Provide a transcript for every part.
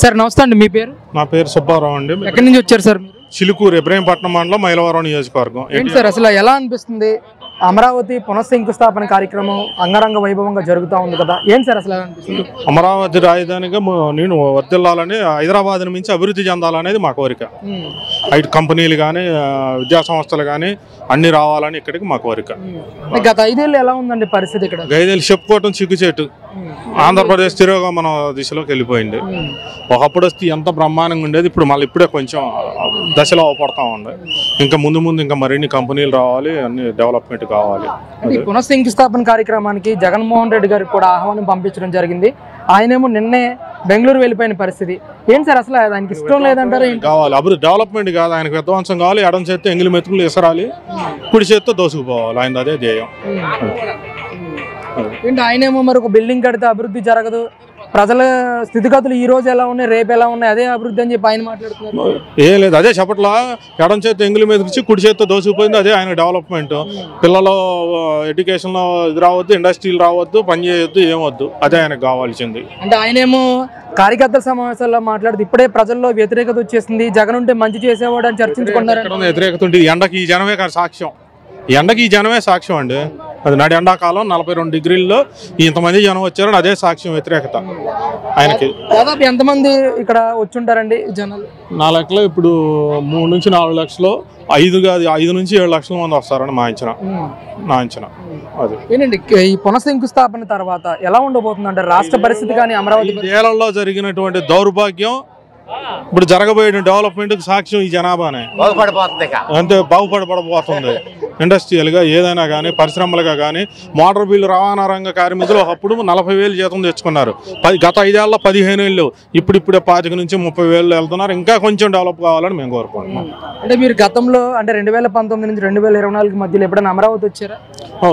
Sir నమస్తే అండి, మీ పేరు? నా పేరు సుబ్బారావు అండి. ఎక్కడి నుంచి వచ్చారు సార్ మీరు? చిలుకూరు ఇబ్రహీంపట్నం మండలం మైలవరం నియోజకవర్గం. ఏంటి సార్ అసలు ఎలా అనిపిస్తుంది? అమరావతి పునఃశంకుస్థాపన కార్యక్రమం అంగరంగ వైభవంగా జరుగుతూ ఉంది కదా, ఏంటి సార్ అసలు ఎలా అనిపిస్తుంది? అమరావతి రాజధానిగా నేను వర్ధిల్లాలని, హైదరాబాద్ నుంచి అభివృద్ధి చెందాలనేది మా కోరిక. ఐటీ కంపెనీలు కానీ విద్యా సంస్థలు కానీ అన్ని రావాలని ఇక్కడికి మా కోరిక. గత 5 ఏళ్ళు ఎలా ఉందండి పరిస్థితి ఇక్కడ? 5 ఏళ్ళు చెప్పుకోవటం సిగ్గుచేటు. ఆంధ్రప్రదేశ్ తిరోగమన దిశలోకి వెళ్ళిపోయింది. ఒకప్పుడు వస్తే ఎంత బ్రహ్మాండంగా ఉండేది, ఇప్పుడు మళ్ళీ ఇప్పుడే కొంచెం దశలో అవపడతా ఉంది. ఇంకా ముందు ఇంకా మరిన్ని కంపెనీలు రావాలి, అన్ని డెవలప్మెంట్ కావాలి. ఈ పునఃశంకుస్థాపన కార్యక్రమానికి జగన్మోహన్ రెడ్డి గారికి కూడా ఆహ్వానం పంపించడం జరిగింది. ఆయనేమో నిన్నే బెంగళూరు వెళ్ళిపోయిన పరిస్థితి. ఏంటి సార్ అసలు ఆయనకి ఇష్టం లేదంటారు? కావాలి అభివృద్ధి, డెవలప్మెంట్ కాదు ఆయనకు విధ్వంసం కావాలి. ఎడం చేస్తే ఎంగిలి మెతుకులు ఇసరాలి, కుడి చేత్తో దోసుకుపోవాలి. ఆయన అదే ధ్యేయం. ఏంటి ఆయనేమో మరి ఒక బిల్డింగ్ కడితే అభివృద్ధి జరగదు, ప్రజల స్థితిగతులు ఈ రోజు ఎలా ఉన్నాయి, రేపు ఎలా ఉన్నాయి, అదే అభివృద్ధి అని చెప్పి ఆయన మాట్లాడుతున్నారు. ఏం లేదు, అదే చెప్పట్లా. ఎడం చేతి ఎంగిలి మీదకి కుడి చేతితో దోసుకుపోయింది, అదే ఆయన డెవలప్మెంట్. పిల్లలు ఎడ్యుకేషన్లో ఇది రావద్దు, ఇండస్ట్రీలు రావద్దు, పని చేయొద్దు, ఏమొద్దు, అదే ఆయనకు కావాల్సింది. అంటే ఆయనేమో కార్యకర్తల సమావేశాల్లో మాట్లాడుతూ ఇప్పుడే ప్రజల్లో వ్యతిరేకత వచ్చేసింది, జగన్ ఉంటే మంచి చేసేవాడు అని చర్చించుకున్నారు. వ్యతిరేకత ఉంటుంది. ఎండకి ఈ జనమే సాక్ష్యం, ఎండకి ఈ జనమే సాక్ష్యం అండి. అది నాడు ఎండాకాలం 42 డిగ్రీల్లో ఇంతమంది జనం వచ్చారని అదే సాక్ష్యం వ్యతిరేకత ఆయనకి. దాదాపు ఎంతమంది ఇక్కడ వచ్చుంటారండి జనాలు? నా లెక్కలో ఇప్పుడు 3 నుంచి 4 లక్షలు, 5 నుంచి 7 లక్షల మంది వస్తారని నా అంచనా. అది ఏంటండి ఈ పునఃశంకుస్థాపన తర్వాత ఎలా ఉండబోతుంది అంటే రాష్ట్ర పరిస్థితి కానీ అమరావతి ఏళ్లలో జరిగినటువంటి దౌర్భాగ్యం ఇప్పుడు జరగబోయే డెవలప్మెంట్ సాక్ష్యం ఈ జనాభానే. అంతే బాగుపడబోతుంది. ఇండస్ట్రియల్ గా ఏదైనా కానీ, పరిశ్రమలుగా కానీ. మోటార్ బిల్లు రవాణా రంగ కార్మికులు ఒకప్పుడు 40,000 జీతం తెచ్చుకున్నారు. గత 5 ఏళ్ళ 15 ఏళ్ళు, ఇప్పుడే 25 నుంచి 30,000 వెళ్తున్నారు. ఇంకా కొంచెం డెవలప్ కావాలని మేము కోరుకుంటున్నాం. అంటే మీరు గతంలో అంటే 2019 నుంచి 2024 మధ్యలో ఎప్పుడైనా అమరావతి వచ్చారా?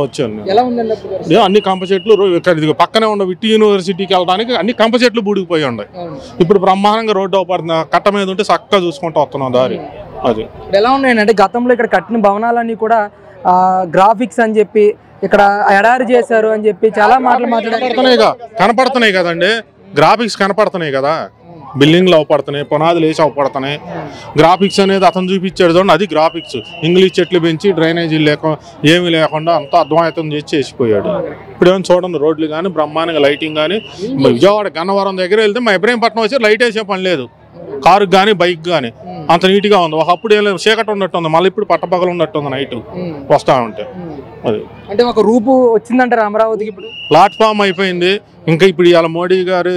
వచ్చాను. ఎలా ఉందండి? అన్ని కంప చెట్లు పక్కనే ఉన్న విట్టి యూనివర్సిటీకి వెళ్ళడానికి అన్ని కంప చెట్లు బూడికిపోయి ఉన్నాయి. ఇప్పుడు బ్రహ్మాండంగా రోడ్డు అవపడుతుంది. కట్ట మీద ఉంటే చక్కగా చూసుకుంటూ వస్తున్నాం దారి. అది ఎలా ఉన్నాయండి అంటే గతంలో ఇక్కడ కట్టిన భవనాలన్నీ కూడా గ్రాఫిక్స్ అని చెప్పి ఇక్కడ ఎడారి చేశారు అని చెప్పి చాలా మాటలు కనపడుతున్నాయి కదండి. గ్రాఫిక్స్ కనపడుతున్నాయి కదా, బిల్డింగ్లు అవపడుతున్నాయి, పునాదులు వేసి అవపడుతున్నాయి. గ్రాఫిక్స్ అనేది అతను చూపించాడు చూడండి, అది గ్రాఫిక్స్. ఇంగ్లీష్ చెట్లు పెంచి డ్రైనేజీలు ఏమీ లేకుండా అంతా అర్థమవుతం చేసి చేసిపోయాడు. ఇప్పుడు ఏమైనా చూడండి, రోడ్లు కానీ బ్రహ్మాండంగా లైటింగ్ కానీ. విజయవాడ గన్నవరం దగ్గర వెళ్తే మా ఇబ్రహీంపట్నం వచ్చి లైట్ వేసే పని లేదు, కారుకి కానీ బైక్ కానీ. అంత నీట్గా ఉంది. ఒకప్పుడు ఏం లేదు, చీకటి ఉన్నట్టుంది, మళ్ళీ ఇప్పుడు పట్టపగలు ఉన్నట్టుంది నైట్ వస్తూ ఉంటే. అది అంటే ఒక రూపు వచ్చిందంటారు అమరావతికి. ఇప్పుడు ప్లాట్ఫామ్ అయిపోయింది. ఇంకా ఇప్పుడు ఇవాళ మోడీ గారి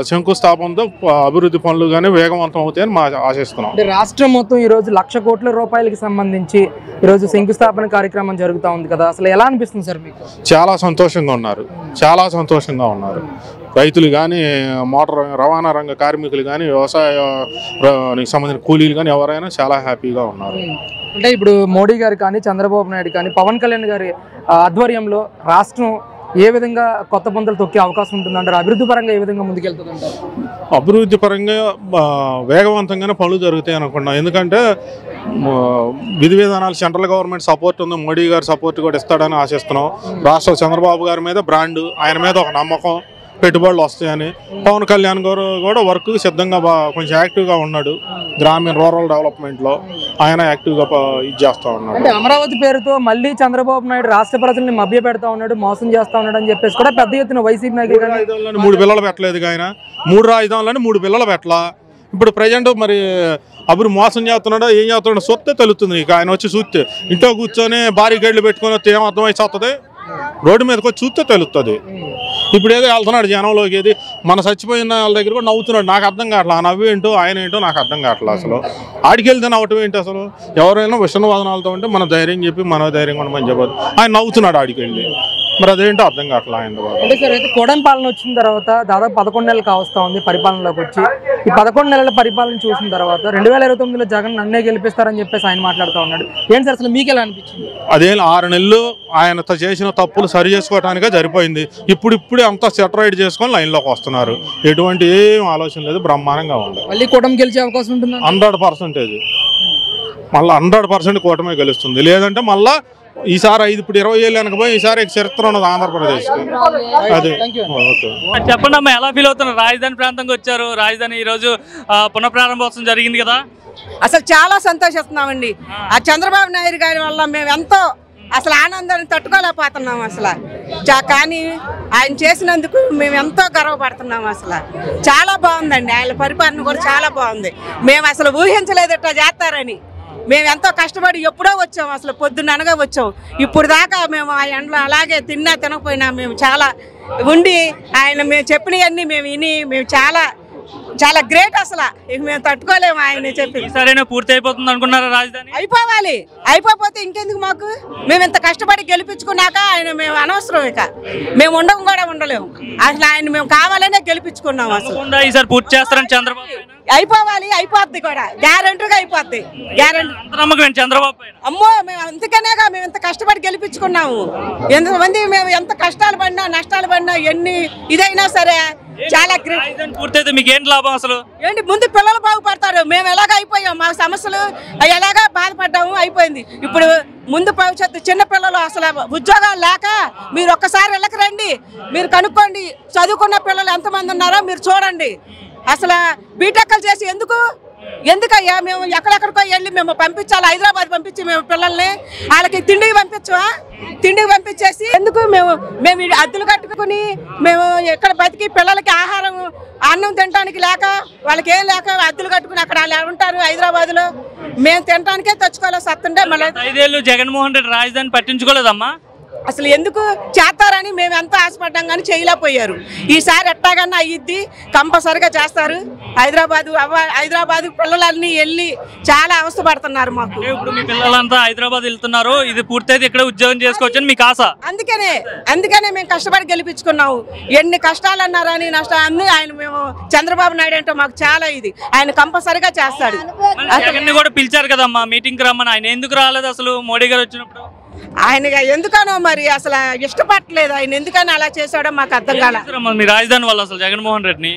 శంకుస్థాపనతో అభివృద్ధి పనులు కానీ వేగవంతం అవుతాయని మా ఆశిస్తున్నాం. అంటే రాష్ట్రం మొత్తం ఈరోజు 1,00,000 కోట్ల రూపాయలకి సంబంధించి ఈరోజు శంకుస్థాపన కార్యక్రమం జరుగుతూ ఉంది కదా, అసలు ఎలా అనిపిస్తుంది సార్ మీకు? చాలా సంతోషంగా ఉన్నారు, చాలా సంతోషంగా ఉన్నారు. రైతులు కానీ, మోటార్ రవాణా రంగ కార్మికులు కానీ, వ్యవసాయానికి సంబంధించిన కూలీలు కానీ ఎవరైనా చాలా హ్యాపీగా ఉన్నారు. అంటే ఇప్పుడు మోడీ గారు కానీ, చంద్రబాబు నాయుడు కానీ, పవన్ కళ్యాణ్ గారి ఆధ్వర్యంలో రాష్ట్రం ఏ విధంగా కొత్త పుంతలు తొక్కే అవకాశం ఉంటుందంటారు? అభివృద్ధి పరంగా ఏ విధంగా ముందుకెళ్తుంది అంటారు? అభివృద్ధి పరంగా వేగవంతంగానే పనులు జరుగుతాయి అనుకున్నాం. ఎందుకంటే విధి విధానాలు సెంట్రల్ గవర్నమెంట్ సపోర్ట్ ఉంది, మోడీ గారి సపోర్ట్ కూడా ఇస్తాడని ఆశిస్తున్నాం. రాష్ట్ర చంద్రబాబు గారి మీద బ్రాండ్, ఆయన మీద ఒక నమ్మకం, పెట్టుబడులు వస్తాయని. పవన్ కళ్యాణ్ గారు కూడా వర్క్ సిద్ధంగా కొంచెం యాక్టివ్గా ఉన్నాడు. గ్రామీణ రూరల్ డెవలప్మెంట్లో ఆయన యాక్టివ్గా ఇది చేస్తూ ఉన్నాడు. అంటే అమరావతి పేరుతో మళ్ళీ చంద్రబాబు నాయుడు రాష్ట్ర ప్రజల్ని మభ్య పెడతా ఉన్నాడు, మోసం చేస్తా ఉన్నాడు అని చెప్పేసి కూడా పెద్ద ఎత్తున వైసీపీ నాయకులు 3 పిల్లలు పెట్టలేదు ఆయన. 3 రాజధానులని 3 పిల్లలు పెట్టలా. ఇప్పుడు ప్రజెంట్ మరి అప్పుడు మోసం చేస్తున్నాడో ఏం చేస్తున్నాడో చూస్తే తెలుస్తుంది. ఇక ఆయన వచ్చి చూస్తే, ఇంట్లో కూర్చొని భారీ గడ్లు పెట్టుకొని వస్తే ఏం అర్థమైతే వస్తుంది, రోడ్డు మీదకి వచ్చి చూస్తే తెలుస్తుంది. ఇప్పుడు ఏదో వెళ్తున్నాడు జనంలోకి, ఏది మన చచ్చిపోయిన వాళ్ళ దగ్గర కూడా నవ్వుతున్నాడు. నాకు అర్థం కావట్లా, ఆ నవ్వు ఏంటో ఆయన ఏంటో నాకు అర్థం కావట్లా. అసలు ఆడికి వెళ్తే నవ్వటం ఏంటి? అసలు ఎవరైనా విషణవాదనాలతో ఉంటే మన ధైర్యం చెప్పి మన ధైర్యంగా ఉండమని చెప్పదు. ఆయన నవ్వుతున్నాడు ఆడికి వెళ్ళి, మరి అదేంటో అర్థం కావట్లా ఆయన. అంటే సార్ అయితే కూటమి పాలన వచ్చిన తర్వాత దాదాపు 11 నెలలు కావస్తా ఉంది పరిపాలనలోకి వచ్చి. ఈ 11 నెలల పరిపాలన చూసిన తర్వాత 2029లో జగన్ నన్నే గెలిపిస్తారని చెప్పేసి ఆయన మాట్లాడుతూ ఉన్నాడు. ఏంటి సార్ అసలు మీకు ఎలా అనిపించింది? అదే 6 నెలలు ఆయన చేసిన తప్పులు సరి చేసుకోవడానికే సరిపోయింది. ఇప్పుడే అంతా సెటరైడ్ చేసుకొని లైన్లోకి వస్తున్నారు. ఎటువంటి ఏం ఆలోచన లేదు, బ్రహ్మాండంగా ఉంది. మళ్ళీ కూటమి గెలిచే అవకాశం ఉంటుంది 100%. మళ్ళీ 100% కూటమి గెలుస్తుంది. లేదంటే మళ్ళీ ఈసారి 5 ఇప్పుడు 20 ఏళ్ళు వెనకపోయి ఈసారి చరిత్ర ఉన్నది ఆంధ్రప్రదేశ్. అది చెప్పండి అమ్మా, ఎలా ఫీల్ అవుతున్నారు? రాజధాని ప్రాంతంకి వచ్చారు, రాజధాని ఈ రోజు పునఃప్రారంభోత్సవం జరిగింది కదా, అసలు చాలా సంతోషిస్తున్నామండి. ఆ చంద్రబాబు నాయుడు గారి వల్ల మేము ఎంతో అసలు ఆనందాన్ని తట్టుకోలేకపోతున్నాం అసలు. కానీ ఆయన చేసినందుకు మేము ఎంతో గర్వపడుతున్నాం. అసలు చాలా బాగుందండి, ఆయన పరిపాలన కూడా చాలా బాగుంది. మేము అసలు ఊహించలేదు ఇట్లా చేస్తారని. మేము ఎంతో కష్టపడి ఎప్పుడో వచ్చాం, అసలు పొద్దున్న అనగా వచ్చాం. ఇప్పుడు దాకా మేము ఆ ఎండలో అలాగే తిన్నా తినకపోయినా మేము చాలా ఉండి ఆయన మేము చెప్పినవన్నీ మేము విని మేము చాలా చాలా గ్రేట్. అసలు ఇక మేము తట్టుకోలేము ఆయన చెప్పి. ఈసారైనా పూర్తి అయిపోతుంది అనుకున్నారా? రాజధాని అయిపోవాలి, అయిపోతే ఇంకెందుకు మాకు? మేము ఇంత కష్టపడి గెలిపించుకున్నాక ఆయన మేము అనవసరం, ఇక మేము ఉండలేము. అసలు ఆయన మేము కావాలనే గెలిపించుకున్నాం. అసలు ఈసారి పూర్తి చేస్తారని చంద్రబాబు అయిపోవాలి, అయిపోద్ది కూడా, గ్యారెంటీగా అయిపోద్ది. నమ్మకం చంద్రబాబు పైన. అమ్మో, మేము అందుకనేగా మేము ఇంత కష్టపడి గెలిపించుకున్నాము. ఎంతమంది మేము ఎంత కష్టాలు పడినా నష్టాలు పడినా ఎన్ని ఇదైనా సరే చాలా పూర్తయితే మీకు ఏంటి లాభం? అసలు ఏంటి, ముందు పిల్లలు బాగుపడతారు. మేము ఎలాగ అయిపోయాం, మా సమస్యలు ఎలాగా బాధపడ్డాము, అయిపోయింది. ఇప్పుడు ముందు భవిష్యత్తు చిన్న పిల్లలు అసలు ఉద్యోగాలు లేక మీరు ఒక్కసారి ఇళ్ళకి రండి, మీరు కనుక్కోండి. చదువుకున్న పిల్లలు ఎంతమంది ఉన్నారో మీరు చూడండి. అసలు బీటెక్కలు చేసి ఎందుకయ్యా మేము ఎక్కడెక్కడికో వెళ్ళి మేము పంపించాలి, హైదరాబాద్ పంపించి మేము పిల్లల్ని వాళ్ళకి తిండికి పంపించవా? తిండికి పంపించేసి ఎందుకు? మేము అద్దెలు కట్టుకుని మేము ఎక్కడ బతికి పిల్లలకి ఆహారం అన్నం తినడానికి లేక వాళ్ళకి ఏం లేక అద్దెలు కట్టుకుని అక్కడ వాళ్ళు ఉంటారు హైదరాబాద్లో. మేము తినడానికే తెచ్చుకోవాలి సత్తుంటే. మళ్ళీ 5 ఏళ్ళు జగన్మోహన్ రెడ్డి రాజధాని పట్టించుకోలేదమ్మా. అసలు ఎందుకు చేస్తారని మేము ఎంతో ఆశపడ్డాం కానీ చేయలేకపోయారు. ఈసారి ఎట్టాగన్నా అయ్యిద్ది, కంపల్సరిగా చేస్తారు. హైదరాబాద్ పిల్లలన్నీ వెళ్ళి చాలా అవస్థపడుతున్నారు మాకు. ఇప్పుడు మీ పిల్లలంతా హైదరాబాద్ వెళ్తున్నారు, ఇది పూర్తయితే ఇక్కడ ఉద్యోగం చేసుకోవచ్చని మీకు ఆశ. అందుకనే మేము కష్టపడి గెలిపించుకున్నాము. ఎన్ని కష్టాలు అన్నారని నష్టాలు ఆయన మేము చంద్రబాబు నాయుడు అంటే మాకు చాలా ఇది. ఆయన కంపల్సరిగా చేస్తాడు. జగన్ కూడా పిలిచారు కదమ్మా మీటింగ్ కి రమ్మని, ఆయన ఎందుకు రాలేదు అసలు? మోడీ గారు వచ్చినప్పుడు ఆయన ఎందుకనో మరి అసలు ఇష్టపడలేదు. ఆయన ఎందుకని అలా చేశాడో మాకు అర్థం కాల. మీ రాజధాని వల్ల అసలు జగన్మోహన్ రెడ్డిని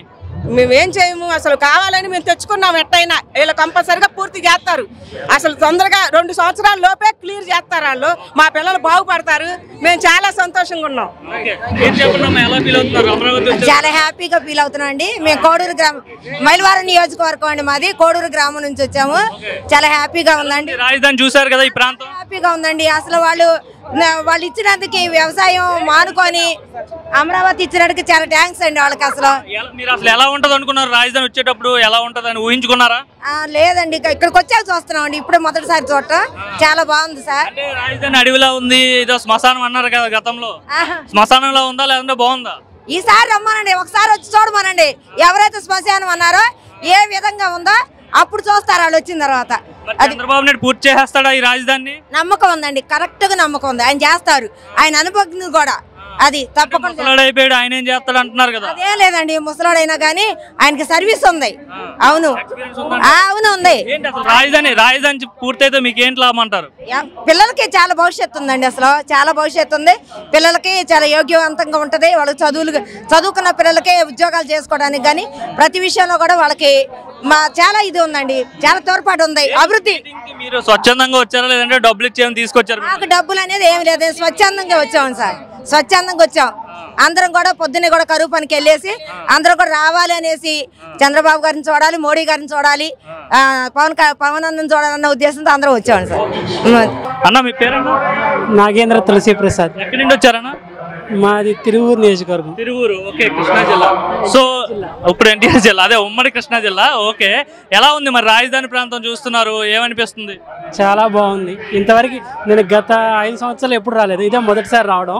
మేమేం చేయము. అసలు కావాలని మేము తెచ్చుకున్నాం. ఎట్టయినా వీళ్ళు కంపల్సరిగా పూర్తి చేస్తారు. అసలు తొందరగా 2 సంవత్సరాల లోపే క్లియర్ చేస్తారు వాళ్ళు. మా పిల్లలు బాగుపడతారు. మేము చాలా సంతోషంగా ఉన్నాం. చాలా హ్యాపీగా ఫీల్ అవుతున్నాం అండి. మేము కోడూరు గ్రామం, మైలవరం నియోజకవర్గం అండి మాది. కోడూరు గ్రామం నుంచి వచ్చాము. చాలా హ్యాపీగా ఉందండి. రాజధాని చూసారు కదా, ఈ ప్రాంతం హ్యాపీగా ఉందండి. అసలు వాళ్ళు ఇచ్చినందుకు వ్యవసాయం మానుకొని అమరావతి ఇచ్చినందుకు చాలా థ్యాంక్స్ అండి వాళ్ళకి. అసలు మీరు అసలు ఎలా ఉంటది అనుకున్నారు? రాజధాని వచ్చేటప్పుడు ఎలా ఉంటది అని ఊహించుకున్నారా? లేదండి, ఇక్కడికి వచ్చాక చూస్తున్నాం అండి. ఇప్పుడే మొదటిసారి చూడటం చాలా బాగుంది సార్. రాజధాని అడవిలా ఉంది, ఏదో శ్మశానం అన్నారు కదా గతంలో, శ్మశానంలో ఉందా లేదంటే బాగుందా? ఈసారి రమ్మనండి, ఒకసారి వచ్చి చూడమనండి. ఎవరైతే శ్మశానం అన్నారో ఏ విధంగా ఉందో అప్పుడు చూస్తారు వాళ్ళు వచ్చిన తర్వాత. చంద్రబాబు నాయుడు పూర్తి చేస్తాడా ఈ రాజధాని? నమ్మకం ఉందండి, కరెక్ట్ గా నమ్మకం ఉంది. ఆయన చేస్తారు, ఆయన అనుభవం కూడా. అది తప్పకుండా అయిపోయాడు, ఆయన ఏం చేస్తాడు అంటున్నారు కదా. అదే లేదండి, ముసలాడైనా కానీ ఆయనకి సర్వీస్ ఉంది. అవును ఉంది. రాజధాని పూర్తయితే మీకు ఏంటి లాభం అంటారు? పిల్లలకి చాలా భవిష్యత్తు ఉందండి. అసలు చాలా భవిష్యత్తు ఉంది. పిల్లలకి చాలా యోగ్యవంతంగా ఉంటది. వాళ్ళకి చదువుకున్న పిల్లలకి ఉద్యోగాలు చేసుకోవడానికి కానీ ప్రతి విషయంలో కూడా వాళ్ళకి చాలా ఇది ఉందండి. చాలా తోడ్పాటు ఉంది. అభివృద్ధి. మీరు స్వచ్ఛందంగా వచ్చారా లేదంటే డబ్బులు ఇచ్చేమని తీసుకొచ్చారు? మాకు డబ్బులు అనేది ఏమి లేదు, స్వచ్ఛందంగా వచ్చాము సార్. స్వచ్ఛందంగా వచ్చాం. అందరం కూడా పొద్దున్నే కూడా కరువు పనికి వెళ్ళేసి అందరూ కూడా రావాలి అనేసి చంద్రబాబు గారిని చూడాలి, మోడీ గారిని చూడాలి, పవన్ అన్నని చూడాలన్న ఉద్దేశంతో అందరూ వచ్చాం సార్. అన్న మీ పేరన్నా? నాగేంద్ర తులసి ప్రసాద్. ఎక్కడి నుండి వచ్చారన్నా? మాది తిరువూరు నియోజకవర్గం. తిరువూరు, ఓకే, కృష్ణా జిల్లా. సో ఇప్పుడు ఎన్టీఆర్ జిల్లా, అదే ఉమ్మడి కృష్ణా జిల్లా. ఓకే, ఎలా ఉంది మరి రాజధాని ప్రాంతం చూస్తున్నారు, ఏమనిపిస్తుంది? చాలా బాగుంది. ఇంతవరకు నేను గత 5 సంవత్సరాలు ఎప్పుడు రాలేదు, ఇదే మొదటిసారి రావడం.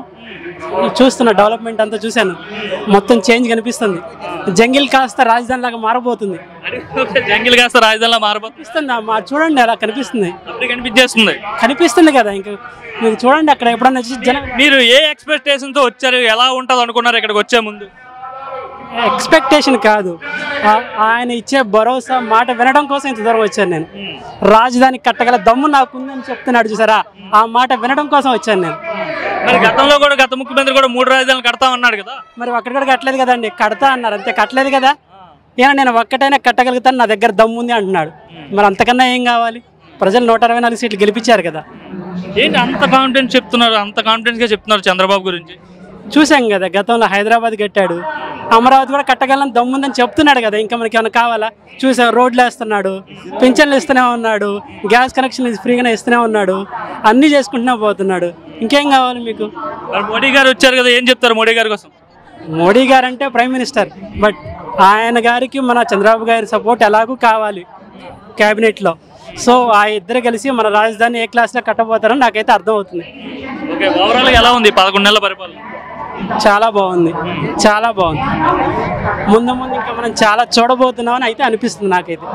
చూస్తున్నా డెవలప్మెంట్ అంతా చూశాను. మొత్తం చేంజ్ కనిపిస్తుంది. జంగిల్ కాస్త రాజధాని లాగా మారబోతుంది. జంగిల్ కాస్త రాజధానిలా మారబోతుంది. చూడండి అలా కనిపిస్తుంది. కనిపిస్తుంది కదా. ఇంకా మీరు చూడండి అక్కడ ఎప్పుడన్నా మీరు ఏ ఎక్స్పెక్టేషన్ తో వచ్చారు, ఎలా ఉంటది అనుకున్నారు ఇక్కడికి వచ్చే ముందు? ఎక్స్పెక్టేషన్ కాదు, ఆయన ఇచ్చే భరోసా మాట వినడం కోసం ఇంత దూరం వచ్చాను నేను. రాజధాని కట్టగల దమ్ము నాకుందని చెప్తున్నాడు చూసారా, ఆ మాట వినడం కోసం వచ్చాను నేను. మరి గతంలో కూడా గత ముఖ్యమంత్రి కూడా 3 రాజధానులు కడతా అన్నాడు కదా. మరి ఒక్కటి కూడా కట్టలేదు కదండి. కడతా అన్నారు అంతే, కట్టలేదు కదా. ఏనా నేను ఒక్కటైనా కట్టగలుగుతాను, నా దగ్గర దమ్ము ఉంది అంటున్నాడు. మరి అంతకన్నా ఏం కావాలి? ప్రజలు 124 సీట్లు గెలిపించారు కదా. ఏంటి అంత కాన్ఫిడెన్స్ చెప్తున్నారు, అంత కాన్ఫిడెన్స్గా చెప్తున్నారు చంద్రబాబు గురించి? చూసాం కదా, గతంలో హైదరాబాద్ కట్టాడు, అమరావతి కూడా కట్టగలని దమ్ముందని చెప్తున్నాడు కదా. ఇంకా మనకి ఏమైనా కావాలా? చూసాం, రోడ్లు వేస్తున్నాడు, పింఛన్లు ఇస్తూనే ఉన్నాడు, గ్యాస్ కనెక్షన్ ఫ్రీగానే ఇస్తూనే ఉన్నాడు, అన్నీ చేసుకుంటూనే పోతున్నాడు. ఇంకేం కావాలి మీకు? మరి మోడీ గారు వచ్చారు కదా, ఏం చెప్తారు మోడీ గారి కోసం? మోడీ గారు అంటే ప్రైమ్ మినిస్టర్, బట్ ఆయన గారికి మన చంద్రబాబు గారి సపోర్ట్ ఎలాగూ కావాలి క్యాబినెట్లో. సో ఆ ఇద్దరు కలిసి మన రాజధాని ఏ క్లాస్లో కట్టబోతారని నాకైతే అర్థమవుతుంది. ఓకే, ఓవరాల్గా ఎలా ఉంది 11 నెలల పరిపాలన? చాలా బాగుంది, చాలా బాగుంది. ముందు ముందు ఇంకా మనం చాలా చూడబోతున్నామని అయితే అనిపిస్తుంది నాకైతే.